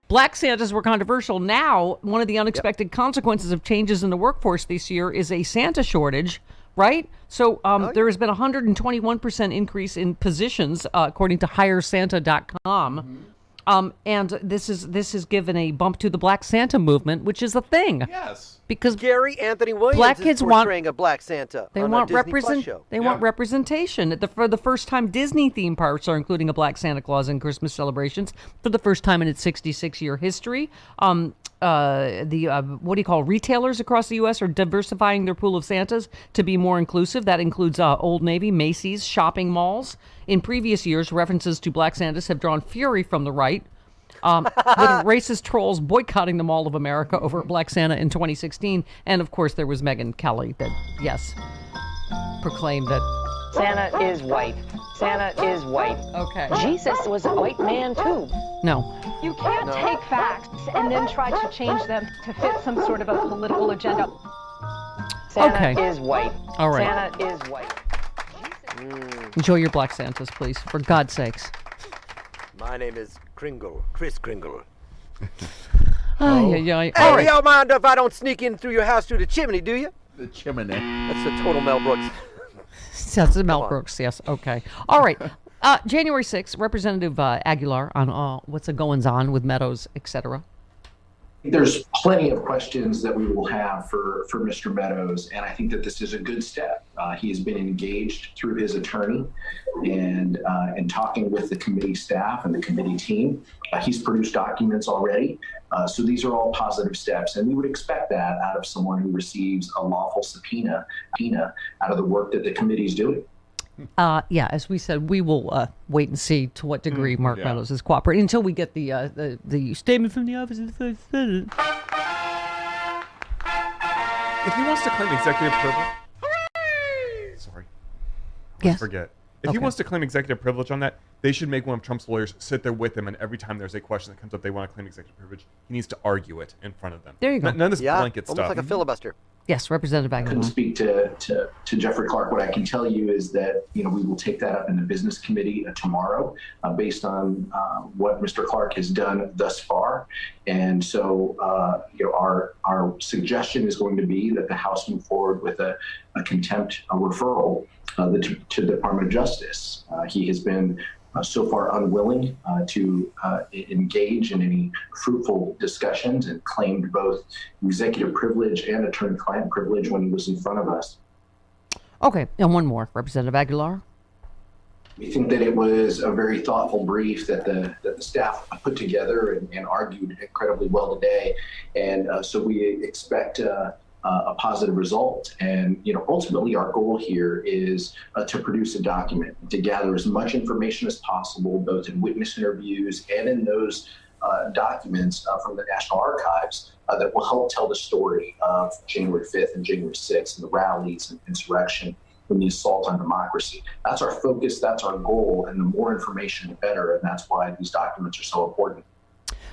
Black Santas were controversial. Now, one of the unexpected consequences of changes in the workforce this year is a Santa shortage, right? So there has been a 121% increase in positions, according to HireSanta.com. And this is given a bump to the Black Santa movement, which is a thing. Yes. Because Gary Anthony Williams Black is kids portraying a Black Santa They on want a Disney Plus show. They want representation. For the first time, Disney theme parks are including a Black Santa Claus in Christmas celebrations for the first time in its 66-year history. Retailers across the U.S. are diversifying their pool of Santas to be more inclusive. That includes Old Navy, Macy's, shopping malls. In previous years, references to Black Santas have drawn fury from the right, with racist trolls boycotting the Mall of America over Black Santa in 2016. And, of course, there was Megyn Kelly that, proclaimed that Santa is white. Santa is white. Okay. Jesus was a white man, too. No. You can't take facts and then try to change them to fit some sort of a political agenda. Santa is white. All right. Santa is white. Enjoy your Black Santas, please, for God's sakes. My name is Kringle, Chris Kringle. Hey, you don't mind if I don't sneak in through your house through the chimney, do you? The chimney. That's the total Mel Brooks. That's Mel Brooks, yes. Okay. All right. January 6th, Representative Aguilar on what's goings on with Meadows, etc. There's plenty of questions that we will have for Mr. Meadows, and I think that this is a good step. He has been engaged through his attorney and talking with the committee staff and the committee team. He's produced documents already, so these are all positive steps, and we would expect that out of someone who receives a lawful subpoena out of the work that the committee is doing. As we said, we will wait and see to what degree Mark Meadows is cooperating until we get the statement from the office of the Vice President. If he wants to claim executive privilege, sorry, yes. Forget. If he wants to claim executive privilege on that, they should make one of Trump's lawyers sit there with him, and every time there's a question that comes up, they want to claim executive privilege. He needs to argue it in front of them. There you go. None of this blanket stuff. Almost like a filibuster. Yes, Representative I Aguilar. couldn't speak to Jeffrey Clark. What I can tell you is that we will take that up in the business committee tomorrow, based on what Mr. Clark has done thus far. And so, our suggestion is going to be that the House move forward with a contempt referral to the Department of Justice. He has been so far unwilling to engage in any fruitful discussions and claimed both executive privilege and attorney-client privilege when he was in front of us. Okay, and one more, Representative Aguilar. We think that it was a very thoughtful brief that the staff put together and argued incredibly well today, and so we expect a positive result. And ultimately our goal here is to produce a document, to gather as much information as possible, both in witness interviews and in those documents from the National Archives that will help tell the story of January 5th and January 6th and the rallies and insurrection and the assault on democracy. That's our focus, that's our goal, and the more information the better, and that's why these documents are so important.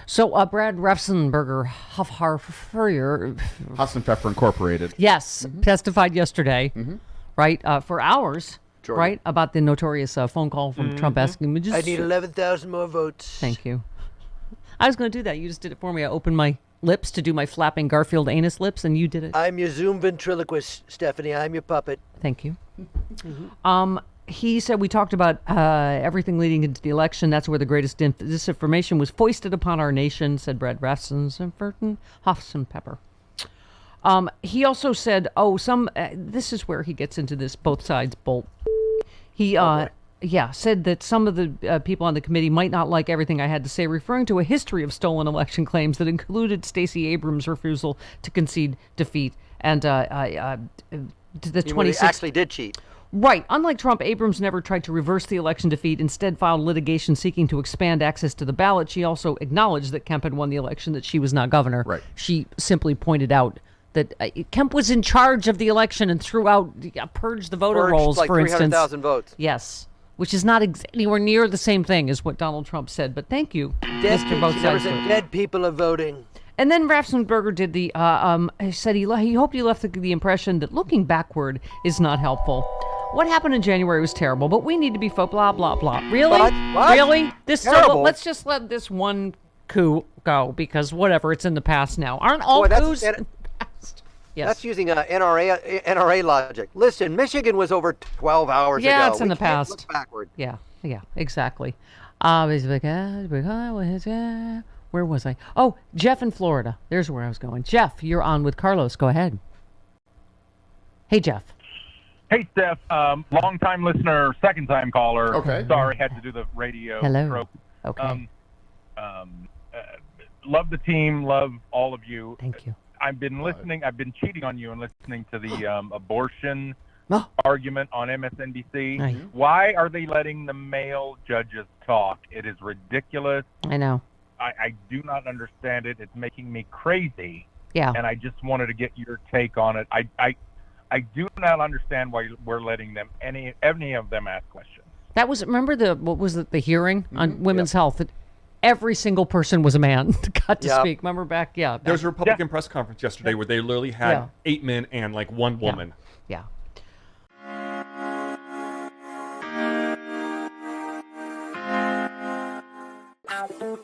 So, Brad Refsenberger, Hassenpfeffer Incorporated. Yes, testified yesterday, right, for hours, Jordan. right, about the notorious phone call from Trump asking me, I need 11,000 more votes. Thank you. I was going to do that. You just did it for me. I opened my lips to do my flapping Garfield anus lips, and you did it. I'm your Zoom ventriloquist, Stephanie. I'm your puppet. Thank you. He said we talked about everything leading into the election. That's where the greatest disinformation was foisted upon our nation, said Brad Hofsenpepper. He also said, this is where he gets into this both sides bolt. He said that some of the people on the committee might not like everything I had to say, referring to a history of stolen election claims that included Stacey Abrams' refusal to concede defeat and the 26th. Actually did cheat. Right. Unlike Trump, Abrams never tried to reverse the election defeat, instead filed litigation seeking to expand access to the ballot. She also acknowledged that Kemp had won the election, that she was not governor. Right. She simply pointed out that Kemp was in charge of the election and threw out, purged the voter rolls, like for instance. 300,000 votes. Yes, which is not anywhere near the same thing as what Donald Trump said. But thank you, Mr. Both She never Sides. said dead people are voting. And then Raffensperger did the, he said he hoped he left the impression that looking backward is not helpful. What happened in January was terrible, but we need to be blah, blah, blah. Really? What? Really? Terrible? Let's just let this one coup go, because whatever, it's in the past now. Aren't all coups in the past? Yes. That's using NRA logic. Listen, Michigan was over 12 hours ago. Yeah, it's in We the can't past. Look backward. Yeah, exactly. Where was I? Oh, Jeff in Florida. There's where I was going. Jeff, you're on with Carlos. Go ahead. Hey, Jeff. Hey, Steph. Long-time listener, second-time caller. Okay. Sorry, had to do the radio. Hello. Stroke. Okay. Love the team. Love all of you. Thank you. I've been listening. I've been cheating on you and listening to the abortion Oh. argument on MSNBC. Right. Why are they letting the male judges talk? It is ridiculous. I know. I do not understand it. It's making me crazy. Yeah. And I just wanted to get your take on it. I do not understand why we're letting them any of them ask questions. That was, remember the hearing on women's health? That every single person was a man got to Yep. speak. Remember back? Yeah. There was a Republican press conference yesterday where they literally had Yeah. 8 men and like 1 woman. Yeah. Ow.